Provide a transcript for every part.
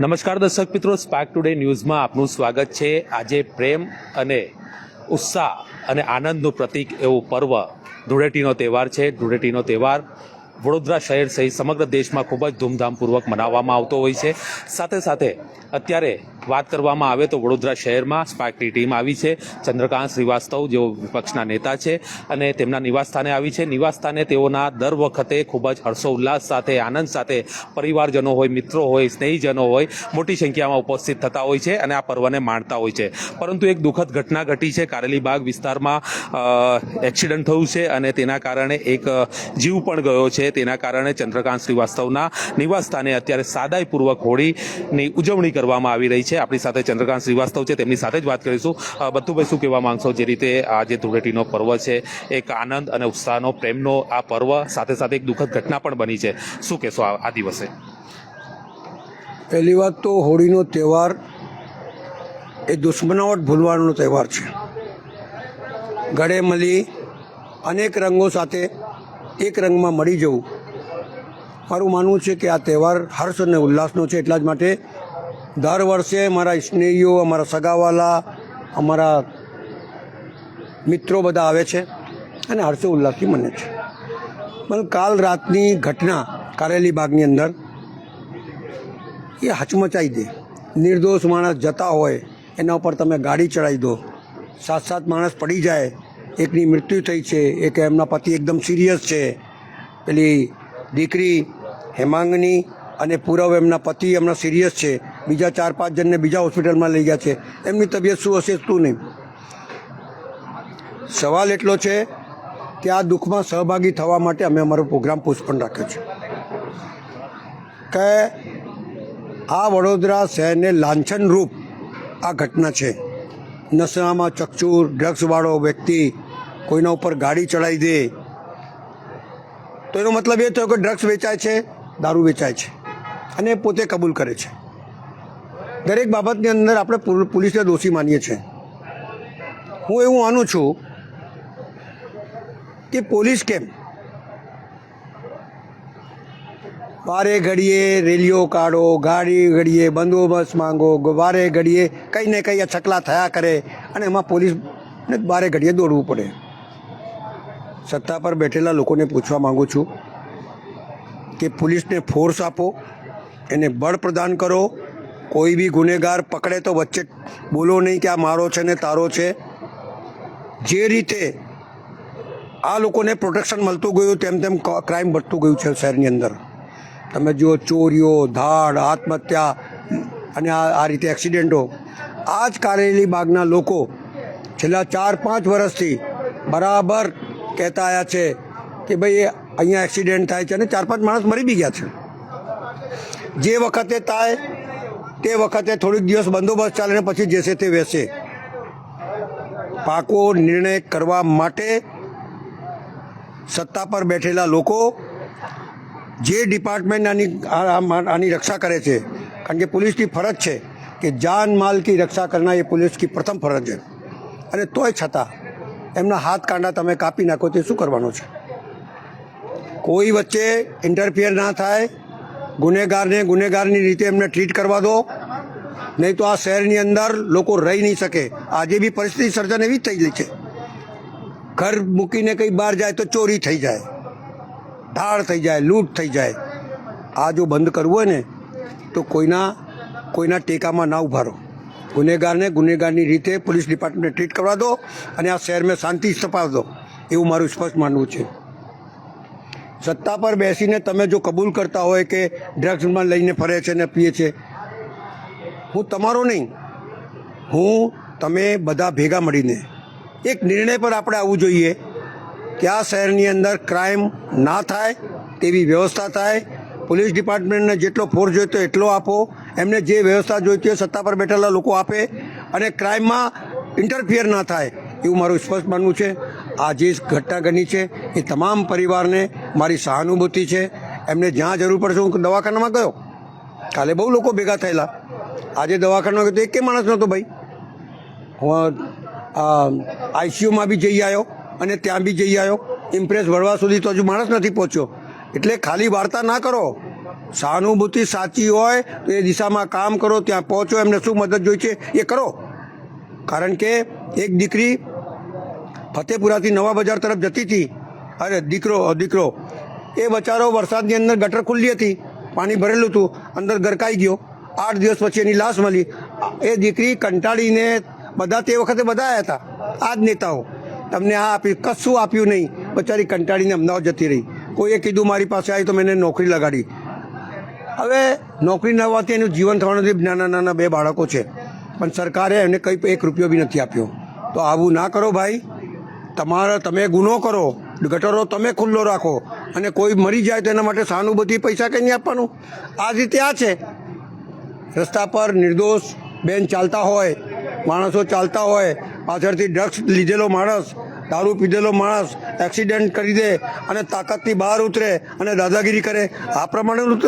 નમસ્કાર દર્શક મિત્રો, સ્પાર્ક ટુડે ન્યૂઝમાં આપનું સ્વાગત છે। આજે પ્રેમ અને ઉત્સાહ અને આનંદનું પ્રતીક એવું પર્વ ધૂળેટીનો તહેવાર છે। ધૂળેટીનો તહેવાર વડોદરા શહેર સહિત સમગ્ર દેશમાં ખૂબ જ ધૂમધામપૂર્વક મનાવવામાં આવતો હોય છે। સાથે સાથે અત્યારે વાત કરવામાં આવે તો વડોદરા શહેરમાં સ્પાર્કની ટીમ આવી છે। ચંદ્રકાંત શ્રીવાસ્તવ જેઓ વિપક્ષના નેતા છે અને તેમના નિવાસસ્થાને આવી છે। નિવાસસ્થાને તેઓના દર વખતે ખૂબ જ હર્ષોલ્લાસ સાથે, આનંદ સાથે પરિવારજનો હોય, મિત્રો હોય, સ્નેહીજનો હોય, મોટી સંખ્યામાં ઉપસ્થિત થતા હોય છે અને આ પર્વને માણતા હોય છે। પરંતુ એક દુઃખદ ઘટના ઘટી છે। કારેલીબાગ વિસ્તારમાં એક્સિડન્ટ થયું છે અને તેના કારણે એક જીવ પણ ગયો છે। તેના કારણે ચંદ્રકાંત શ્રીવાસ્તવના નિવાસસ્થાને અત્યારે સાદાઈપૂર્વક હોળીની ઉજવણી કરવામાં આવી રહી છે। આપણી સાથે ચંદ્રકાંત શ્રીવાસ્તવ છે, તેમની સાથે જ વાત કરીશું। બત્તુભાઈ, શું કહેવા માંગશો? જે રીતે આ જે ધૂળેટીનો પર્વ છે, એક આનંદ અને ઉત્સાહનો, પ્રેમનો આ પર્વ, સાથે સાથે એક દુઃખદ ઘટના પણ બની છે, શું કહેશો આ દિવસે? પહેલી વાત તો હોળીનો તહેવાર એ દુશ્મનાવટ ભૂલવાનો તહેવાર છે। ગળે મળી અનેક રંગો સાથે એક રંગમાં મળી જવું, મારું માનવું છે કે આ તહેવાર હર્ષ અને ઉલ્લાસનો છે। એટલા જ માટે દર વર્ષે મારા સ્નેહીઓ, અમારા સગાવાલા, અમારા મિત્રો બધા આવે છે અને હર્ષો ઉલ્લાસથી મને છે। પણ કાલ રાતની ઘટના કારેલીબાગની અંદર એ હચમચાઈ દે। નિર્દોષ માણસ જતા હોય એના ઉપર તમે ગાડી ચડાવી દો, 7 માણસ પડી જાય, એકની મૃત્યુ થઈ છે, એક એમના પતિ એકદમ સિરિયસ છે, પેલી દીકરી હેમાંગની અને પૂરવ એમના પતિ એમના સિરિયસ છે, બીજા 4-5 જણને બીજા હોસ્પિટલમાં લઈ ગયા છે, એમની તબિયત શું હશે શું નહીં। સવાલ એટલો છે કે આ દુઃખમાં સહભાગી થવા માટે અમે અમારો પ્રોગ્રામ પોસ્ટપોન રાખ્યો છે કે આ વડોદરા શહેરને લાંછનરૂપ આ ઘટના છે। નશામાં ચકચૂર ડ્રગ્સવાળો વ્યક્તિ કોઈના ઉપર ગાડી ચડાવી દે તો એનો મતલબ એ થયો કે ડ્રગ્સ વેચાય છે, દારૂ વેચાય છે અને પોતે કબૂલ કરે છે। દરેક બાબતની અંદર આપણે પોલીસને દોષી માનીએ છીએ। હું એવું માનું છું કે પોલીસ કેમ વારે ઘડીએ રેલીઓ કાઢો, ગાડી ઘડીએ બંદોબસ્ત માંગો, વારે ઘડીએ કંઈ ને કંઈ છકલા થયા કરે અને એમાં પોલીસને વારે ઘડીએ દોડવું પડે। સત્તા પર બેઠેલા લોકોને પૂછવા માગું છું કે પોલીસને ફોર્સ આપો, એને બળ પ્રદાન કરો। કોઈ બી ગુનેગાર પકડે તો વચ્ચે બોલો નહીં કે આ મારો છે ને તારો છે। જે રીતે આ લોકોને પ્રોટેક્શન મળતું ગયું તેમ તેમ ક્રાઇમ વધતું ગયું છે શહેરની અંદર। તમે જુઓ, ચોરીઓ, ધાડ, આત્મહત્યા અને આ રીતે એક્સિડન્ટો। આ જ કારેલીબાગના લોકો છેલ્લા 4-5 વર્ષથી બરાબર કહેતા આવ્યા છે કે ભાઈ અહીંયા એક્સિડન્ટ થાય છે અને 4-5 માણસ મરી બી ગયા છે। જે વખતે થાય તે વખતે થોડીક દિવસ બંદોબસ્ત ચાલે ને પછી જેસે તે વેસે। પાકો નિર્ણય કરવા માટે સત્તા પર બેઠેલા લોકો, જે ડિપાર્ટમેન્ટ આની રક્ષા કરે છે, કારણ કે પોલીસની ફરજ છે કે જાન માલ કી રક્ષા કરના એ પોલીસની પ્રથમ ફરજ છે, અને તોય છતાં એમના હાથ કાંડા તમે કાપી નાખો તે શું કરવાનો છે? કોઈ વચ્ચે ઇન્ટરફિયર ના થાય, ગુનેગારને ગુનેગારની રીતે એમને ટ્રીટ કરવા દો, નહીં તો આ શહેરની અંદર લોકો રહી નહીં શકે। આજે બી પરિસ્થિતિ સર્જન એવી જ થઈ ગઈ છે। ઘર મૂકીને કંઈ બહાર જાય તો ચોરી થઈ જાય, ધાડ થઈ જાય, લૂંટ થઈ જાય। આ જો બંધ કરવું હોય ને તો કોઈના ટેકામાં ના ઉભા રહો। ગુનેગારને ગુનેગારની રીતે પોલીસ ડિપાર્ટમેન્ટને ટ્રીટ કરવા દો અને આ શહેરમાં શાંતિ સ્થપાવી દો, એવું મારું સ્પષ્ટ માનવું છે। સત્તા પર બેસીને તમે જો કબૂલ કરતા હોય કે ડ્રગ્સમાં લઈને ફરે છે ને પીએ છે, હું તમારો નહીં, તમે બધા ભેગા મળીને એક નિર્ણય પર આપણે આવવું જોઈએ કે આ શહેરની અંદર ક્રાઇમ ના થાય તેવી વ્યવસ્થા થાય। પોલીસ ડિપાર્ટમેન્ટને જેટલો ફોર્સ જોઈતો એટલો આપો, એમને જે વ્યવસ્થા જોઈતી હોય સત્તા પર બેઠેલા લોકો આપે અને ક્રાઇમમાં ઇન્ટરફિયર ના થાય, એવું મારું સ્પષ્ટ માનવું છે। આ જે ઘટના બની છે એ તમામ પરિવારને મારી સહાનુભૂતિ છે। એમને જ્યાં જરૂર પડશે, હું દવાખાનામાં ગયો, કાલે બહુ લોકો ભેગા થયેલા, આજે દવાખાનામાં ગયો તો એક માણસ નહોતો ભાઈ। હું આઈસીયુમાં બી જઈ આવ્યો અને ત્યાં બી જઈ આવ્યો, ઇમ્પ્રેસ ભરવા સુધી તો હજુ માણસ નથી પહોંચ્યો। એટલે ખાલી વાર્તા ના કરો, સહાનુભૂતિ સાચી હોય તો એ દિશામાં કામ કરો, ત્યાં પહોંચો, એમને શું મદદ જોઈ છે એ કરો. કારણ કે એક દીકરી ફતેપુરાથી નવા બજાર તરફ જતી હતી, અરે દીકરો એ બચારો વરસાદની અંદર ગટર ખુલ્લી હતી, પાણી ભરેલું હતું, અંદર ગરકાઈ ગયો. 8 દિવસ પછી એની લાશ મળી. એ દીકરી કંટાળીને બધા તે વખતે બધા આવ્યા હતા, આ જ નેતાઓ તમને આ આપ્યું, કશું આપ્યું નહીં, બચારી કંટાળીને અમદાવાદ જતી રહી. કોઈએ કીધું મારી પાસે આવી તો મેં એને નોકરી લગાડી. હવે નોકરી ન હોવાથી એનું જીવન થવાનું નથી. નાના 2 બાળકો છે, પણ સરકારે એમને કંઈ 1 રૂપિયો બી નથી આપ્યો. તો આવું ના કરો ભાઈ. તમે ગુનો કરો, ગટરો તમે ખુલ્લો રાખો, અને કોઈ મરી જાય તો એના માટે સહાનુભૂતિ પૈસા કંઈ નહીં આપવાનું. આ રીતે આ છે. રસ્તા પર નિર્દોષ બેન ચાલતા હોય, માણસો ચાલતા હોય, પાછળથી ડ્રગ્સ લીધેલો માણસ, દારૂ પીધેલો માણસ એક્સિડન્ટ કરી દે અને તાકાતથી બહાર ઉતરે અને દાદાગીરી કરે, આ પ્રમાણેનું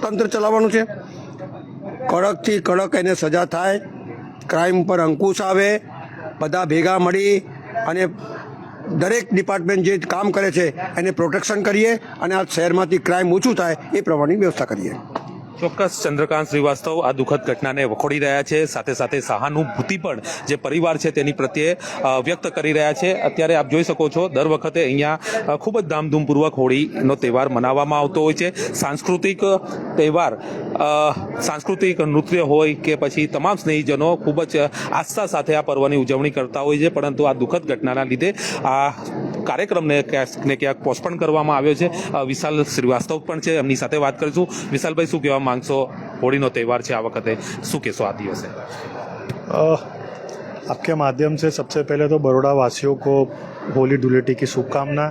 તંત્ર ચલાવવાનું છે. કડકથી કડક એને સજા થાય, ક્રાઇમ પર અંકુશ આવે, બધા ભેગા મળી અને દરેક ડિપાર્ટમેન્ટ જે કામ કરે છે એને પ્રોટેક્શન કરીએ અને આ શહેરમાંથી ક્રાઇમ ઓછું થાય એ પ્રમાણેની વ્યવસ્થા કરીએ. ચોક્કસ ચંદ્રકાંત શ્રીવાસ્તવ આ દુઃખદ ઘટનાને વખોડી રહ્યા છે, સાથે સાથે સહાનુભૂતિ પણ જે પરિવાર છે તેની પ્રત્યે વ્યક્ત કરી રહ્યા છે. અત્યારે આપ જોઈ શકો છો, દર વખતે અહીંયા ખૂબ જ ધામધૂમપૂર્વક હોળીનો તહેવાર મનાવવામાં આવતો હોય છે. સાંસ્કૃતિક તહેવાર, સાંસ્કૃતિક નૃત્ય હોય કે પછી તમામ સ્નેહીજનો ખૂબ જ આસ્થા સાથે આ પર્વની ઉજવણી કરતા હોય છે, પરંતુ આ દુઃખદ ઘટનાના લીધે આ કાર્યક્રમને ક્યાંક ને ક્યાંક પોસ્ટપોન કરવામાં આવ્યો છે. વિશાલ શ્રીવાસ્તવ પણ છે, એમની સાથે વાત કરીશું. વિશાલભાઈ, શું કહેવા માંગશો? હોળીનો તહેવાર છે આ વખતે, શું કહેશો આ દિવસે? आपके माध्यम से सबसे पहले तो बड़ौदा वासियों को होली धुलेटी की शुभकामना.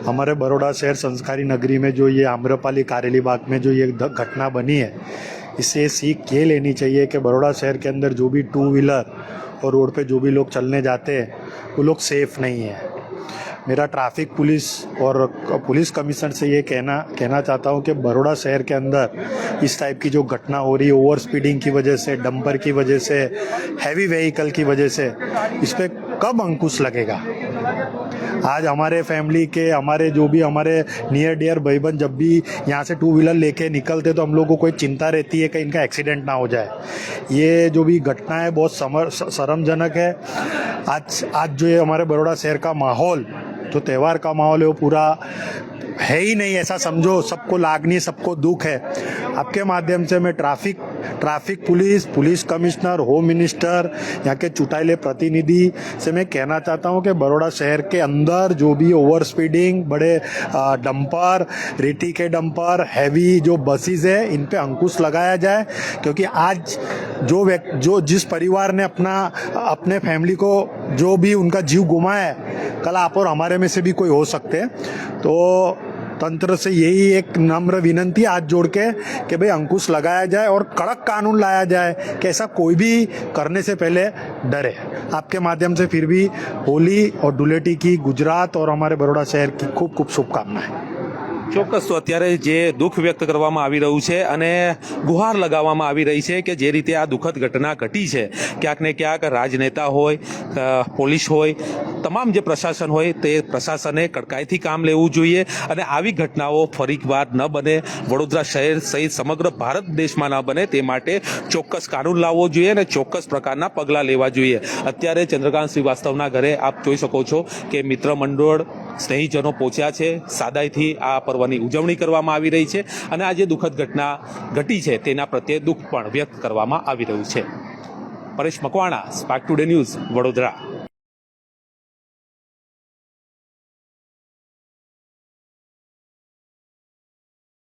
हमारे बड़ौदा शहर संस्कारी नगरी में जो ये आम्रपाली कारेली बाग में जो ये घटना बनी है, इससे सीख ये लेनी चाहिए कि बड़ौदा शहर के अंदर जो भी 2 व्हीलर और रोड पे जो भी लोग चलने जाते हैं वो लोग सेफ नहीं है. मेरा ट्रैफिक पुलिस और पुलिस कमिश्नर से ये कहना चाहता हूँ कि बड़ौदा शहर के अंदर इस टाइप की जो घटना हो रही है, ओवर स्पीडिंग की वजह से, डंपर की वजह से, हैवी व्हीकल की वजह से, इस पर कब अंकुश लगेगा? आज हमारे फैमिली के, हमारे जो भी हमारे नियर डियर भाईबंद जब भी यहाँ से 2 व्हीलर लेके निकलते तो हम लोग को कोई चिंता रहती है कि इनका एक्सीडेंट ना हो जाए. ये जो भी घटना है बहुत शर्मजनक है. आज जो ये हमारे बड़ौदा शहर का माहौल, जो त्यौहार का माहौल है वो पूरा है ही नहीं, ऐसा समझो. सबको लागनी, सबको दुख है. आपके माध्यम से मैं traffic police commissioner, home minister, यहाँ के चुटाइले प्रतिनिधि से मैं कहना चाहता हूँ कि बड़ौदा शहर के अंदर जो भी ओवर स्पीडिंग, बड़े डंपर, रेती के डंपर, हैवी जो बसेस है, इन पे अंकुश लगाया जाए. क्योंकि आज जो जिस परिवार ने अपने फैमिली को जो भी उनका जीव गुमाया है, कल आप और हमारे में से भी कोई हो सकते हैं. तो तंत्र से यही एक नम्र विनंती हाथ जोड़ के कि भाई अंकुश लगाया जाए और कड़क कानून लाया जाए कि ऐसा कोई भी करने से पहले डरे. आपके माध्यम से फिर भी होली और धुलेटी की गुजरात और हमारे बड़ौदा शहर की खूब खूब शुभकामनाएं. ચોક્કસ. તો અત્યારે જે દુઃખ વ્યક્ત કરવામાં આવી રહ્યું છે અને ગુહાર લગાવવામાં આવી રહી છે કે જે રીતે આ દુઃખદ ઘટના ઘટી છે, ક્યાંક ને ક્યાંક રાજનેતા હોય, પોલીસ હોય, તમામ જે પ્રશાસન હોય તે પ્રશાસને કડકાઈથી કામ લેવું જોઈએ અને આવી ઘટનાઓ ફરીવાર ન બને, વડોદરા શહેર સહિત સમગ્ર ભારત દેશમાં ન બને તે માટે ચોક્કસ કાનૂન લાવવો જોઈએ અને ચોક્કસ પ્રકારના પગલાં લેવા જોઈએ. અત્યારે ચંદ્રકાંત શ્રીવાસ્તવના ઘરે આપ જોઈ શકો છો કે મિત્ર મંડળ, સ્નેહીજનો પહોંચ્યા છે. સાદાઈથી આ પર્વની ઉજવણી કરવામાં આવી રહી છે અને આ જે દુઃખદ ઘટના ઘટી છે તેના પ્રત્યે દુઃખ પણ વ્યક્ત કરવામાં આવી રહ્યું છે. Paresh Makwana, spark today news, Vadodara.